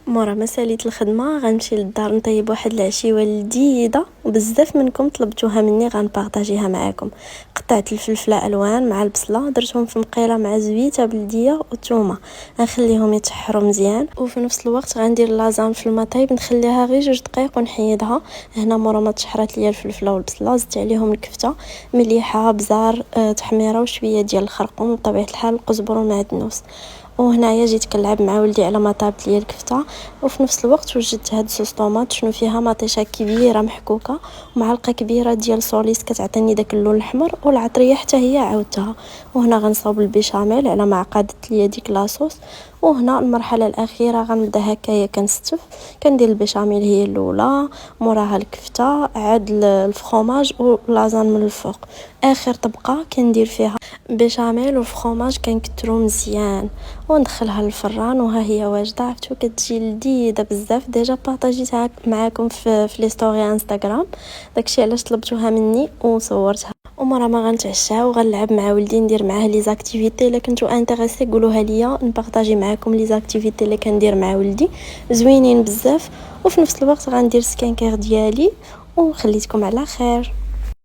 مورا ما ساليت الخدمه غنمشي للدار نطيب واحد العشيوه لذيذه وبزاف منكم طلبتوها مني غنبارطاجيها معاكم. قطعت الفلفله الوان مع البصله درتهم في مقيله مع زويته بلديه والثومه، غنخليهم يتحروا مزيان وفي نفس الوقت غندير لازان في الماء طايب نخليها غير 2 دقائق ونحيدها. هنا مورا ما تشحرات ليا الفلفله والبصله زدت عليهم الكفته مليحه بزار تحميره وشويه ديال الخرقوم وبطبيعه الحال القزبر والمعدنوس. وهنايا جيت كنلعب مع ولدي على ما طابت ليا الكفته وفي نفس الوقت وجدت هاد صوص طوماط شنو فيها مطيشه كبيره محكوكه ومعلقه كبيره ديال سوليس كتعطيني داك اللون الاحمر والعطريه حتى هي عاودتها. وهنا غنصاوب البيشاميل على ما عقدت ليا ديك لاصوص. وهنا المرحله الاخيره غنبدا هكايا كنستف كندير البيشاميل هي الاولى موراها الكفته عاد الفرomاج ولازان من الفوق. اخر طبقه كندير فيها بيشاميل وفرomاج كنكثرو مزيان وندخلها للفران وها هي واجده. عرفتو كتجي لذيذه بزاف. ديجا بارطاجيتها معاكم في لي ستوري انستغرام، داكشي علاش طلبتوها مني وصورتها. ومرة ما غنتعشى وغنلعب مع ولدي ندير معاه لي زاكتيفيتي. الا كنتو انتريسي قولوها ليا نبارطاجي معاكم لي زاكتيفيتي اللي كندير مع ولدي زوينين بزاف. وفي نفس الوقت غندير سكين كير ديالي وخليتكم على خير.